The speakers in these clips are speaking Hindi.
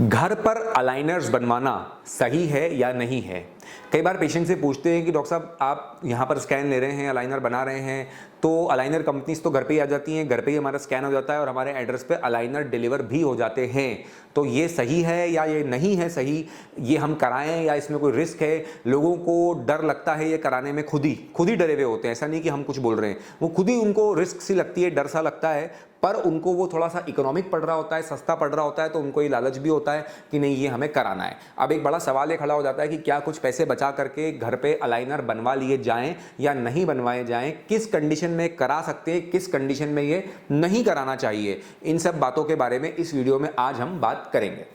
घर पर अलाइनर्स बनवाना सही है या नहीं है। कई बार पेशेंट से पूछते हैं कि डॉक्टर साहब आप यहाँ पर स्कैन ले रहे हैं, अलाइनर बना रहे हैं, तो अलाइनर कंपनीज तो घर पे ही आ जाती हैं, घर पे ही हमारा स्कैन हो जाता है और हमारे एड्रेस पे अलाइनर डिलीवर भी हो जाते हैं, तो ये सही है या ये नहीं है सही, ये हम कराएं या इसमें कोई रिस्क है। लोगों को डर लगता है ये कराने में, खुद ही डरे हुए होते हैं। ऐसा नहीं कि हम कुछ बोल रहे हैं, वो खुद ही उनको रिस्क सी लगती है, डर सा लगता है, पर उनको वो थोड़ा सा इकोनॉमिक पड़ रहा होता है, सस्ता पड़ रहा होता है, तो उनको ये लालच भी होता है कि नहीं ये हमें कराना है। अब एक बड़ा सवाल ये खड़ा हो जाता है कि क्या कुछ पैसे बचा करके घर पे अलाइनर बनवा लिए जाएं या नहीं बनवाए जाएं, किस कंडीशन में करा सकते हैं, किस कंडीशन में ये नहीं कराना चाहिए। इन सब बातों के बारे में इस वीडियो में आज हम बात करेंगे।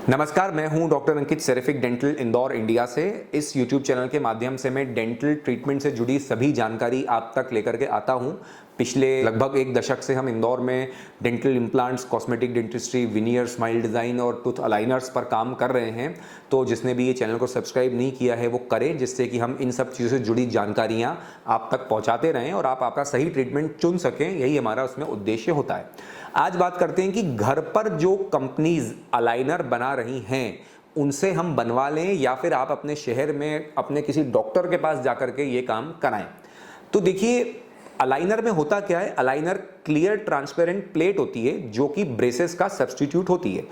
नमस्कार, मैं हूं डॉक्टर अंकित, सेरेफिक डेंटल इंदौर इंडिया से। इस YouTube चैनल के माध्यम से मैं डेंटल ट्रीटमेंट से जुड़ी सभी जानकारी आप तक लेकर के आता हूं। पिछले लगभग एक दशक से हम इंदौर में dental implants, cosmetic dentistry, veneer, smile design और टूथ अलाइनर्स पर काम कर रहे हैं। तो जिसने भी ये चैनल को सब्सक्राइब नहीं किया है वो करें, जिससे कि हम इन सब चीज़ों से जुड़ी जानकारियाँ आप तक पहुँचाते रहें और आप आपका सही ट्रीटमेंट चुन सकें। यही हमारा उसमें उद्देश्य होता है। आज बात करते हैं कि घर पर जो कंपनीज अलाइनर बना रही हैं उनसे हम बनवा लें या फिर आप अपने शहर में अपने किसी डॉक्टर के पास जाकर के ये काम कराएं। तो देखिए, अलाइनर में होता क्या है, अलाइनर क्लियर ट्रांसपेरेंट प्लेट होती है जो कि ब्रेसेस का सब्स्टिट्यूट होती है।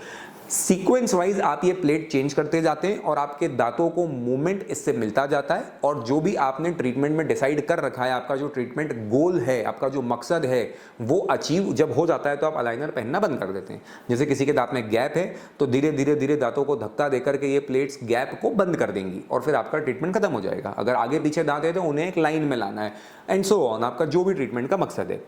सीक्वेंस वाइज आप ये प्लेट चेंज करते जाते हैं और आपके दांतों को मूवमेंट इससे मिलता जाता है, और जो भी आपने ट्रीटमेंट में डिसाइड कर रखा है, आपका जो ट्रीटमेंट गोल है, आपका जो मकसद है, वो अचीव जब हो जाता है तो आप अलाइनर पहनना बंद कर देते हैं। जैसे किसी के दांत में गैप है तो धीरे धीरे दांतों को धक्का देकर के ये प्लेट्स गैप को बंद कर देंगी और फिर आपका ट्रीटमेंट खत्म हो जाएगा। अगर आगे पीछे दांत है तो उन्हें एक लाइन में लाना है, एंड सो ऑन, आपका जो भी ट्रीटमेंट का मकसद है।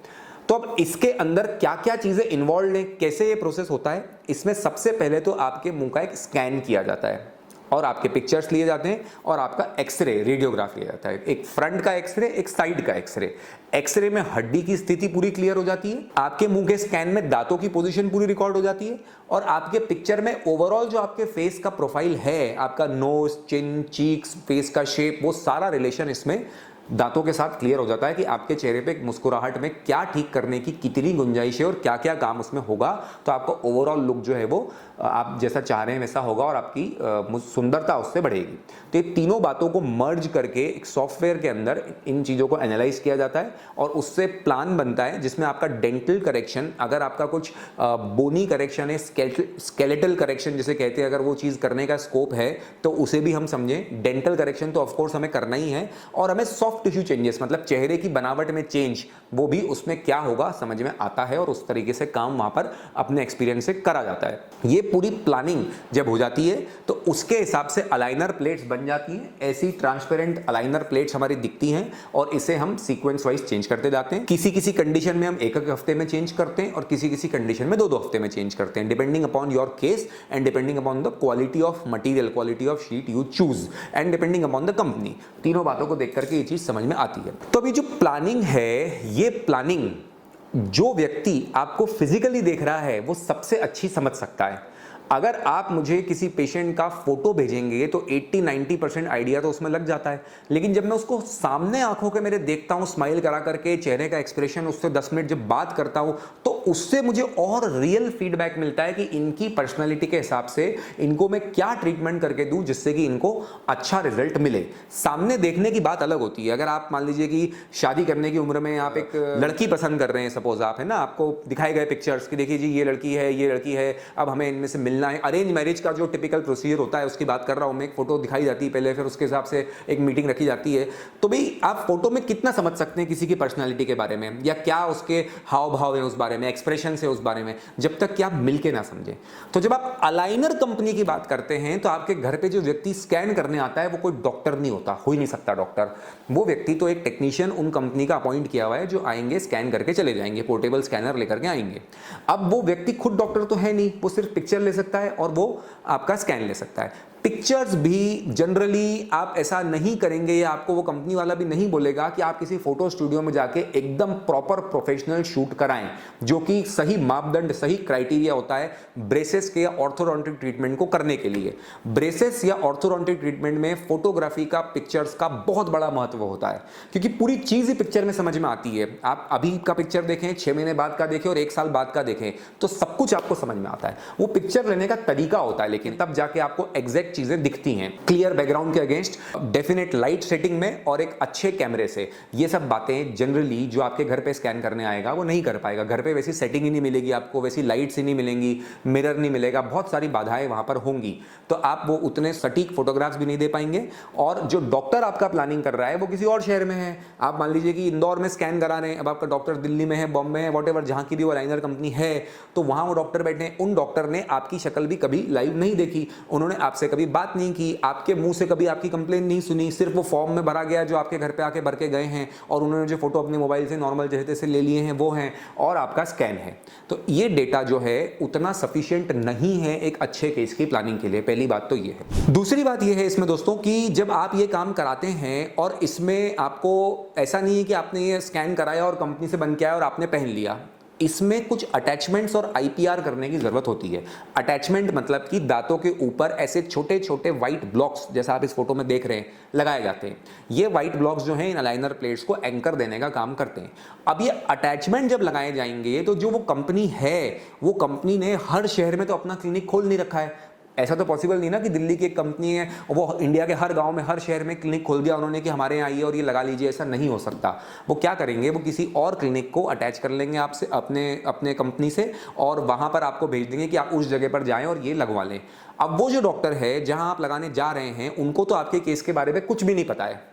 तो अब इसके अंदर क्या क्या चीजें इन्वॉल्व हैं, कैसे ये प्रोसेस होता है। इसमें सबसे पहले तो आपके मुंह का एक स्कैन किया जाता है और आपके पिक्चर्स लिए जाते हैं और आपका एक्सरे, रेडियोग्राफ लिया जाता है। एक फ्रंट का एक्सरे, एक साइड का एक्सरे। एक्सरे में हड्डी की स्थिति पूरी क्लियर हो जाती है, आपके मुंह के स्कैन में दांतों की पोजीशन पूरी रिकॉर्ड हो जाती है, और आपके पिक्चर में ओवरऑल जो आपके फेस का प्रोफाइल है, आपका नोज, चिन, चीक्स, फेस का शेप, वो सारा रिलेशन इसमें दांतों के साथ क्लियर हो जाता है कि आपके चेहरे पे मुस्कुराहट में क्या ठीक करने की कितनी गुंजाइश है और क्या क्या काम उसमें होगा। तो आपका ओवरऑल लुक जो है वो आप जैसा चाह रहे हैं वैसा होगा और आपकी सुंदरता उससे बढ़ेगी। तो ये तीनों बातों को मर्ज करके एक सॉफ्टवेयर के अंदर इन चीज़ों को एनालाइज किया जाता है और उससे प्लान बनता है जिसमें आपका डेंटल करेक्शन, अगर आपका कुछ बोनी करेक्शन है, स्केलेटल करेक्शन जिसे कहते हैं, अगर वो चीज़ करने का स्कोप है तो उसे भी हम समझें। डेंटल करेक्शन तो ऑफकोर्स हमें करना ही है, और हमें सॉफ्ट टिश्यू चेंजेस, मतलब चेहरे की बनावट में चेंज, वो भी उसमें क्या होगा समझ में आता है और उस तरीके से काम वहां पर अपने एक्सपीरियंस से करा जाता है। ये पूरी प्लानिंग जब हो जाती है तो उसके हिसाब से अलाइनर प्लेट्स बन जाती हैं। ऐसी ट्रांसपेरेंट अलाइनर प्लेट्स हमारी दिखती हैं और इसे हम सीक्वेंस वाइज चेंज करते जाते हैं। किसी किसी कंडीशन में हम एक हफ्ते में चेंज करते हैं और किसी किसी कंडीशन में दो हफ्ते में चेंज करते हैं, depending upon your case and depending upon the quality of material, quality of sheet you choose, and depending upon the company. तीनों बातों को देख करके ये चीज समझ में आती है। तो अभी जो प्लानिंग है, ये प्लानिंग जो व्यक्ति आपको फिजिकली देख रहा है वो सबसे अच्छी समझ सकता है। अगर आप मुझे किसी पेशेंट का फोटो भेजेंगे तो 80-90% आइडिया तो उसमें लग जाता है, लेकिन जब मैं उसको सामने आंखों के मेरे देखता हूं, स्माइल करा करके, चेहरे का एक्सप्रेशन, उससे 10 मिनट जब बात करता हूं, तो उससे मुझे और रियल फीडबैक मिलता है कि इनकी पर्सनैलिटी के हिसाब से इनको मैं क्या ट्रीटमेंट करके दूं जिससे कि इनको अच्छा रिजल्ट मिले। सामने देखने की बात अलग होती है। अगर आप मान लीजिए कि शादी करने की उम्र में आप एक लड़की पसंद कर रहे हैं, सपोज आप, है ना, आपको दिखाए गए पिक्चर्स कि देखिए जी ये लड़की है, ये लड़की है, अब हमें इनमें से मिलना है। अरेंज मैरिज का जो टिपिकल प्रोसीजर होता है उसकी बात कर रहा हूं मैं। एक फोटो दिखाई जाती है पहले, फिर उसके हिसाब से एक मीटिंग रखी जाती है। तो भाई आप फोटो में कितना समझ सकते हैं किसी की पर्सनैलिटी के बारे में, या क्या उसके हाव भाव है उस बारे में, एक्सप्रेशन से उस बारे में, जब तक कि आप मिलके ना समझें। तो जब आप अलाइनर कंपनी की बात करते हैं तो आपके घर पे जो व्यक्ति स्कैन करने आता है वो कोई डॉक्टर नहीं होता, हो ही नहीं सकता डॉक्टर। वो व्यक्ति तो एक टेक्नीशियन उन कंपनी का अपॉइंट किया हुआ है जो आएंगे, स्कैन करके चले जाएंगे, पोर्टेबल स्कैनर लेकर के आएंगे। अब वो व्यक्ति खुद डॉक्टर तो है नहीं, वो सिर्फ पिक्चर ले सकता है और वो आपका स्कैन ले सकता है। पिक्चर्स भी जनरली आप ऐसा नहीं करेंगे या आपको वो कंपनी वाला भी नहीं बोलेगा कि आप किसी फोटो स्टूडियो में जाके एकदम प्रॉपर प्रोफेशनल शूट कराएं, जो कि सही मापदंड, सही क्राइटेरिया होता है ब्रेसेस के या ऑर्थोडोंटिक ट्रीटमेंट को करने के लिए। ब्रेसेस या ऑर्थोडोंटिक ट्रीटमेंट में फोटोग्राफी का, पिक्चर्स का बहुत बड़ा महत्व होता है, क्योंकि पूरी चीज ही पिक्चर में समझ में आती है। आप अभी का पिक्चर देखें, 6 महीने बाद का देखें और 1 साल बाद का देखें, तो सब कुछ आपको समझ में आता है। वो पिक्चर लेने का तरीका होता है, लेकिन तब जाके आपको एग्जैक्ट चीजें दिखती हैं। क्लियर बैकग्राउंड के अगेंस्ट, डेफिनेट लाइट सेटिंग में और एक अच्छे कैमरे से। ये सब बातें जनरली जो आपके घर पे स्कैन करने आएगा वो नहीं कर पाएगा। घर पे वैसी सेटिंग ही नहीं मिलेगी आपको, वैसी लाइट्स ही नहीं मिलेंगी, मिरर नहीं मिलेगा, बहुत सारी बाधाएं वहां पर होंगी, तो आप वो उतने सटीक फोटोग्राफ्स भी नहीं दे पाएंगे। और जो डॉक्टर आपका प्लानिंग कर रहा है वो किसी और शहर में है। आप मान लीजिए कि इंदौर में स्कैन करा रहे हैं, अब आपका डॉक्टर दिल्ली में है, बॉम्बे है, वॉट एवर, जहां की भी वो लाइनर कंपनी है, तो वहां वो डॉक्टर बैठे हैं। उन डॉक्टर ने आपकी शक्ल भी कभी लाइव नहीं देखी, उन्होंने आपसे कभी बात नहीं की, आपके मुंह से कभी आपकी कंप्लेन नहीं सुनी, सिर्फ वो फॉर्म में भरा गया जो आपके घर पे आके भर के गए हैं, और उन्होंने जो फोटो अपने मोबाइल से नॉर्मल जैसे से ले लिए हैं वो हैं, और आपका स्कैन है। तो ये डेटा जो है उतना सफिशिएंट नहीं है एक अच्छे केस की प्लानिंग के लिए। पहली बात तो ये है। दूसरी बात ये है इसमें दोस्तों कि जब आप ये काम कराते हैं और इसमें आपको ऐसा नहीं है कि आपने ये स्कैन कराया और कंपनी से बन के आया और आपने पहन लिया, इसमें कुछ अटैचमेंट्स और आईपीआर करने की जरूरत होती है। अटैचमेंट मतलब कि दांतों के ऊपर ऐसे छोटे छोटे व्हाइट ब्लॉक्स, जैसा आप इस फोटो में देख रहे हैं, लगाए जाते हैं। ये व्हाइट ब्लॉक्स जो हैं इन अलाइनर प्लेट्स को एंकर देने का काम करते हैं। अब ये अटैचमेंट जब लगाए जाएंगे तो जो वो कंपनी है, वो कंपनी ने हर शहर में तो अपना क्लिनिक खोल नहीं रखा है। ऐसा तो पॉसिबल नहीं ना कि दिल्ली की एक कंपनी है वो इंडिया के हर गांव में, हर शहर में क्लिनिक खोल दिया उन्होंने कि हमारे यहाँ आइए और ये लगा लीजिए। ऐसा नहीं हो सकता। वो क्या करेंगे, वो किसी और क्लिनिक को अटैच कर लेंगे आपसे, अपने कंपनी से, और वहां पर आपको भेज देंगे कि आप उस जगह पर जाएं और ये लगवा लें। अब वो जो डॉक्टर है जहां आप लगाने जा रहे हैं, उनको तो आपके केस के बारे में कुछ भी नहीं पता है,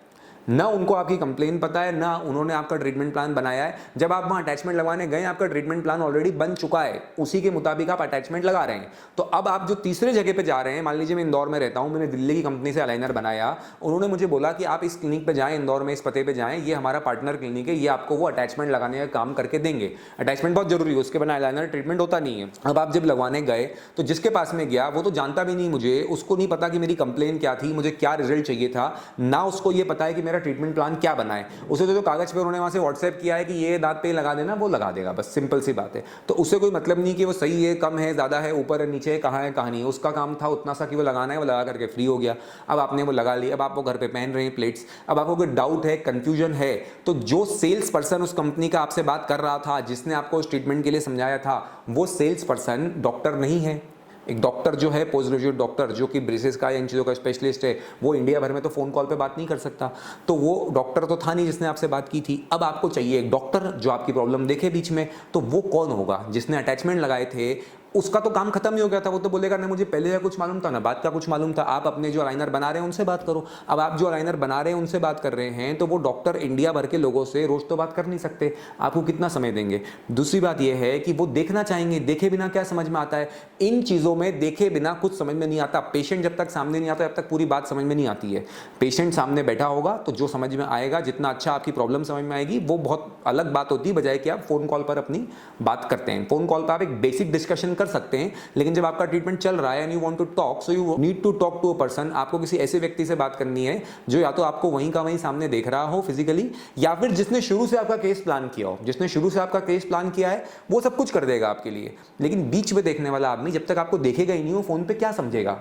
ना उनको आपकी कंप्लेन पता है, ना उन्होंने आपका ट्रीटमेंट प्लान बनाया है। जब आप वहां अटैचमेंट लगवाने गए, आपका ट्रीटमेंट प्लान ऑलरेडी बन चुका है, उसी के मुताबिक आप अटैचमेंट लगा रहे हैं। तो अब आप जो तीसरे जगह पे जा रहे हैं, मान लीजिए मैं इंदौर में रहता हूं, मैंने दिल्ली की कंपनी से अलाइनर बनाया, उन्होंने मुझे बोला कि आप इस क्लिनिक पे जाएं, इंदौर में इस पते पे जाएं, ये हमारा पार्टनर क्लिनिक है, ये आपको वो अटैचमेंट लगाने का काम करके देंगे। अटैचमेंट बहुत जरूरी है, उसके बिना अलाइनर ट्रीटमेंट होता नहीं है। अब आप जब लगवाने गए तो जिसके पास में गया वो तो जानता भी नहीं मुझे, उसको नहीं पता कि मेरी कंप्लेन क्या थी, मुझे क्या रिजल्ट चाहिए था, ना उसको ये पता है कि मेरा ट्रीटमेंट प्लान क्या बनाए। उसे तो कागज पे उन्होंने वहां से व्हाट्सएप किया है कि ये दांत पे लगा देना, वो लगा देगा, बस सिंपल सी बात है। तो उससे कोई मतलब नहीं कि वो सही है, कम है, ज्यादा है, ऊपर है, नीचे है, कहाँ है, कहाँ नहीं है। उसका काम था उतना सा कि वो लगाना है, वो लगा करके फ्री हो गया। अब आपने वो लगा लिया, अब आप वो घर पे पहन रहे हैं प्लेट्स। अब आपको कोई डाउट है, कंफ्यूजन है, तो जो सेल्स पर्सन उस कंपनी का आपसे बात कर रहा था, जिसने आपको उस ट्रीटमेंट के लिए समझाया था, वो सेल्स पर्सन डॉक्टर नहीं है। एक डॉक्टर जो है, पोस्ट ग्रेजुएट डॉक्टर, जो कि ब्रेसेस का या इन चीज़ों का स्पेशलिस्ट है, वो इंडिया भर में तो फ़ोन कॉल पे बात नहीं कर सकता। तो वो डॉक्टर तो था नहीं जिसने आपसे बात की थी। अब आपको चाहिए एक डॉक्टर जो आपकी प्रॉब्लम देखे बीच में। तो वो कौन होगा? जिसने अटैचमेंट लगाए थे उसका तो काम खत्म ही हो गया था। वो तो बोलेगा ना मुझे पहले का कुछ मालूम था, ना बाद का कुछ मालूम था। आप अपने जो अलाइनर बना रहे हैं उनसे बात करो। अब आप जो अलाइनर बना रहे हैं उनसे बात कर रहे हैं, तो वो डॉक्टर इंडिया भर के लोगों से रोज तो बात कर नहीं सकते। आपको कितना समय देंगे? दूसरी बात यह है कि वो देखना चाहेंगे। देखे बिना क्या समझ में आता है? इन चीजों में देखे बिना कुछ समझ में नहीं आता। पेशेंट जब तक सामने नहीं आता तब तक पूरी बात समझ में नहीं आती है। पेशेंट सामने बैठा होगा तो जो समझ में आएगा, जितना अच्छा आपकी प्रॉब्लम समझ में आएगी, वो बहुत अलग बात होती है, बजाय कि आप फोन कॉल पर अपनी बात करते हैं। फोन कॉल पर आप एक बेसिक डिस्कशन कर सकते हैं, लेकिन जब आपका ट्रीटमेंट चल रहा है and you want to talk, so you need to talk to a person. आपको किसी ऐसे व्यक्ति से बात करनी है जो या तो आपको वहीं का वहीं सामने देख रहा हो फिजिकली, या फिर जिसने शुरू से आपका केस प्लान किया हो। जिसने शुरू से आपका केस प्लान किया है वो सब कुछ कर देगा आपके लिए, लेकिन बीच में देखने वाला आदमी जब तक आपको देखेगा ही नहीं, वो फोन पे क्या समझेगा?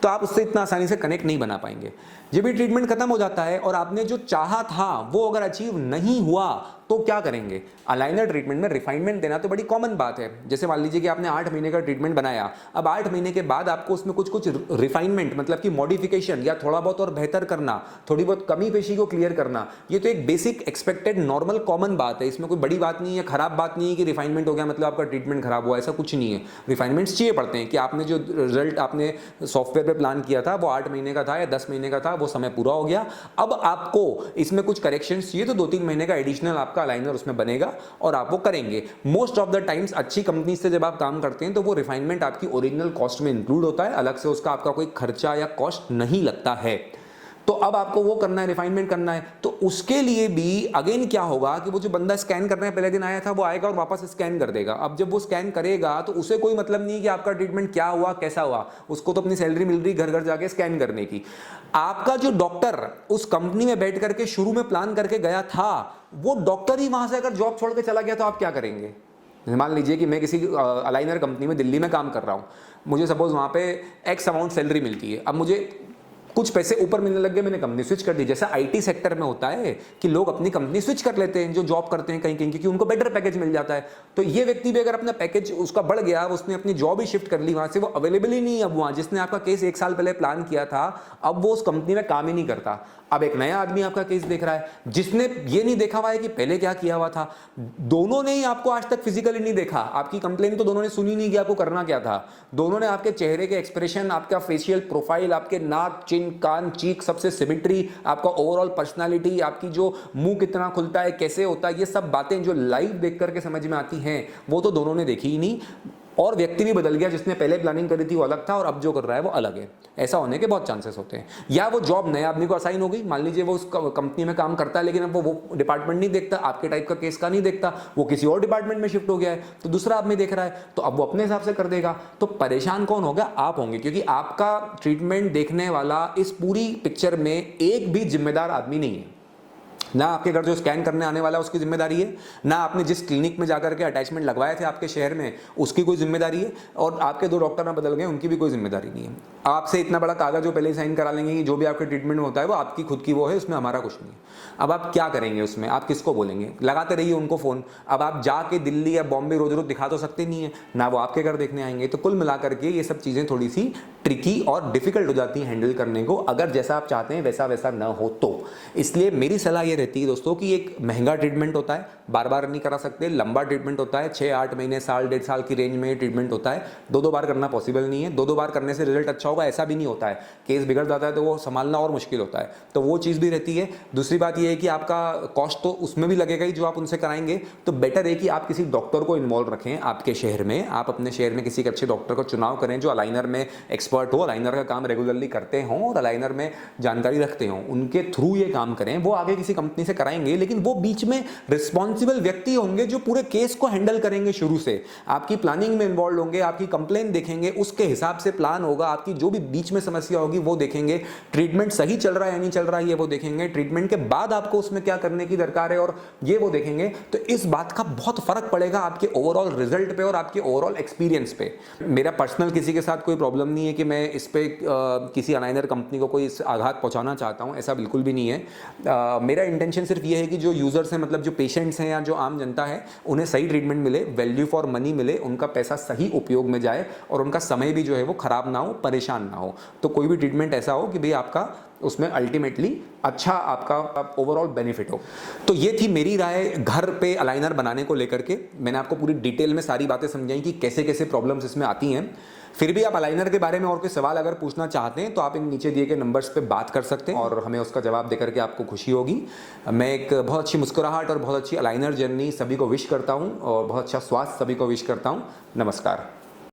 तो आप उससे इतना आसानी से कनेक्ट नहीं बना पाएंगे। जब भी ट्रीटमेंट खत्म हो जाता है और आपने जो चाहा था वो अगर अचीव नहीं हुआ तो क्या करेंगे? अलाइनर ट्रीटमेंट में रिफाइनमेंट देना तो बड़ी कॉमन बात है। जैसे मान लीजिए कि आपने 8 महीने का ट्रीटमेंट बनाया, अब 8 महीने के बाद आपको उसमें कुछ रिफाइनमेंट मतलब कि मॉडिफिकेशन या थोड़ा बहुत और बेहतर करना, थोड़ी बहुत कमी पेशी को क्लियर करना, ये तो एक बेसिक एक्सपेक्टेड नॉर्मल कॉमन बात है। इसमें कोई बड़ी बात नहीं है, खराब बात नहीं है कि रिफाइनमेंट हो गया मतलब आपका ट्रीटमेंट खराब हुआ, ऐसा कुछ नहीं है। रिफाइनमेंट्स चाहिए पड़ते हैं कि आपने जो रिजल्ट आपने सॉफ्टवेयर पे प्लान किया था वो 8 महीने का था या 10 महीने का था, वो समय पूरा हो गया। अब आपको इसमें कुछ करेक्शंस चाहिए तो 2-3 महीने का एडिशनल आपका अलाइनर उसमें बनेगा और आप वो करेंगे। मोस्ट ऑफ द टाइम्स अच्छी कंपनी से जब आप काम करते हैं तो वो रिफाइनमेंट आपकी ओरिजिनल कॉस्ट में इंक्लूड होता है, अलग से उसका आपका कोई खर्चा या कॉस्ट नहीं लगता है। तो अब आपको वो करना है, रिफाइनमेंट करना है। तो उसके लिए भी अगेन क्या होगा कि वो जो बंदा स्कैन करने पहले दिन आया था वो आएगा और वापस स्कैन कर देगा। अब जब वो स्कैन करेगा तो उसे कोई मतलब नहीं कि आपका ट्रीटमेंट क्या हुआ, कैसा हुआ, उसको तो अपनी सैलरी मिल रही घर घर जाके स्कैन करने की। आपका जो डॉक्टर उस कंपनी में बैठ करके शुरू में प्लान करके गया था, वो डॉक्टर ही वहां से अगर जॉब छोड़ के चला गया तो आप क्या करेंगे? मान लीजिए कि मैं किसी अलाइनर कंपनी में दिल्ली में काम कर रहा हूं, मुझे सपोज वहां पे एक्स अमाउंट सैलरी मिलती है, अब मुझे कुछ पैसे ऊपर मिलने लग गए, मैंने कंपनी स्विच कर दी। जैसा आईटी सेक्टर में होता है कि लोग अपनी कंपनी स्विच कर लेते हैं जो जॉब करते हैं कहीं कहीं, क्योंकि उनको बेटर पैकेज मिल जाता है। तो ये व्यक्ति भी अगर अपना पैकेज उसका बढ़ गया, उसने अपनी जॉब ही शिफ्ट कर ली, वहां से वो अवेलेबल ही नहीं, अब वहां जिसने आपका केस 1 साल पहले प्लान किया था अब वो उस कंपनी में काम ही नहीं करता। अब एक नया आदमी आपका केस देख रहा है जिसने ये नहीं देखा हुआ है कि पहले क्या किया हुआ था। दोनों ने ही आपको आज तक फिजिकली नहीं देखा, आपकी कंप्लेन तो दोनों ने सुनी नहीं कि आपको करना क्या था। दोनों ने आपके चेहरे के एक्सप्रेशन, आपका फेशियल प्रोफाइल, आपके नाक, चिन, कान, चीक, सबसे सिमेट्री, आपका ओवरऑल पर्सनालिटी, आपकी जो मुंह कितना खुलता है, कैसे होता है, ये सब बातें जो लाइव देख करके समझ में आती हैं वो तो दोनों ने देखी ही नहीं। और व्यक्ति भी बदल गया, जिसने पहले प्लानिंग करी थी वो अलग था और अब जो कर रहा है वो अलग है। ऐसा होने के बहुत चांसेस होते हैं। या वो जॉब नए आदमी को असाइन हो गई, मान लीजिए वो उस कंपनी में काम करता है लेकिन अब वो डिपार्टमेंट नहीं देखता, आपके टाइप का केस का नहीं देखता, वो किसी और डिपार्टमेंट में शिफ्ट हो गया है, तो दूसरा आदमी देख रहा है, तो अब वो अपने हिसाब से कर देगा। तो परेशान कौन होगा? आप होंगे, क्योंकि आपका ट्रीटमेंट देखने वाला इस पूरी पिक्चर में एक भी जिम्मेदार आदमी नहीं है। ना आपके घर जो स्कैन करने आने वाला है उसकी जिम्मेदारी है, ना आपने जिस क्लिनिक में जाकर के अटैचमेंट लगवाए थे आपके शहर में उसकी कोई जिम्मेदारी है, और आपके 2 डॉक्टर ना बदल गए उनकी भी कोई जिम्मेदारी नहीं है। आपसे इतना बड़ा कागज जो पहले ही साइन करा लेंगे कि जो भी आपके ट्रीटमेंट में होता है वो आपकी खुद की वो है, उसमें हमारा कुछ नहीं है। अब आप क्या करेंगे उसमें? आप किसको बोलेंगे? लगाते रहिए उनको फ़ोन। अब आप जाके दिल्ली या बॉम्बे रोज रोज दिखा तो सकते नहीं है ना, वो आपके घर देखने आएंगे। तो कुल मिलाकर के ये सब चीज़ें थोड़ी सी ट्रिकी और डिफिकल्ट हो जाती हैं हैंडल करने को, अगर जैसा आप चाहते हैं वैसा वैसा ना हो तो। इसलिए मेरी सलाह ये रहती है दोस्तों कि एक महंगा ट्रीटमेंट होता है, बार बार नहीं करा सकते। लंबा ट्रीटमेंट होता है, 6-8 महीने, साल, 1.5 साल की रेंज में ट्रीटमेंट होता है। 2-2 बार करना पॉसिबल नहीं है। 2-2 बार करने से रिजल्ट अच्छा होगा ऐसा भी नहीं होता है। केस बिगड़ जाता है तो वो संभालना और मुश्किल होता है, तो वो चीज़ भी रहती है। दूसरी बात ये है कि आपका कॉस्ट तो उसमें भी लगेगा ही जो आप उनसे कराएंगे, तो बेटर है कि आप किसी डॉक्टर को इन्वॉल्व रखें आपके शहर में। आप अपने शहर में किसी अच्छे डॉक्टर का चुनाव करें जो अलाइनर में एक्सपर्ट हो, अलाइनर का काम रेगुलरली करते हों और अलाइनर में जानकारी रखते हों, उनके थ्रू ये काम करें। वो आगे किसी कंपनी से कराएंगे लेकिन वो बीच में रिस्पॉन्सिबल व्यक्ति होंगे जो पूरे केस को हैंडल करेंगे शुरू से, आपकी प्लानिंग में इन्वॉल्व होंगे, आपकी कंप्लेन देखेंगे, उसके हिसाब से प्लान होगा, आपकी जो भी बीच में समस्या होगी वो देखेंगे, ट्रीटमेंट सही चल रहा है या नहीं चल रहा है ये वो देखेंगे, ट्रीटमेंट के बाद आपको उसमें क्या करने की दरकार है और ये वो देखेंगे। तो इस बात का बहुत फर्क पड़ेगा आपके ओवरऑल रिजल्ट पे और आपके ओवरऑल एक्सपीरियंस पे। मेरा पर्सनल किसी के साथ कोई प्रॉब्लम नहीं है कि मैं इस पे किसी अलाइनर कंपनी को कोई आघात पहुंचाना चाहता हूं, ऐसा बिल्कुल भी नहीं है। मेरा इंटेंशन सिर्फ ये है कि जो यूजर्स हैं, मतलब जो पेशेंट्स हैं या जो आम जनता है, उन्हें सही ट्रीटमेंट मिले, वैल्यू फॉर मनी मिले, उनका पैसा सही उपयोग में जाए और उनका समय भी जो है वो खराब ना हो, परेशान ना हो। तो कोई भी ट्रीटमेंट ऐसा हो कि भाई आपका उसमें अल्टीमेटली अच्छा आपका ओवरऑल बेनिफिट हो। तो ये थी मेरी राय घर पे अलाइनर बनाने को लेकर के। मैंने आपको पूरी डिटेल में सारी बातें समझाई कि कैसे कैसे प्रॉब्लम्स इसमें आती हैं। फिर भी आप अलाइनर के बारे में और कोई सवाल अगर पूछना चाहते हैं तो आप इन नीचे दिए गए नंबर्स पे बात कर सकते हैं और हमें उसका जवाब देकर के आपको खुशी होगी। मैं एक बहुत अच्छी मुस्कुराहट और बहुत अच्छी अलाइनर जर्नी सभी को विश करता हूँ और बहुत अच्छा स्वास्थ्य सभी को विश करता हूँ। नमस्कार।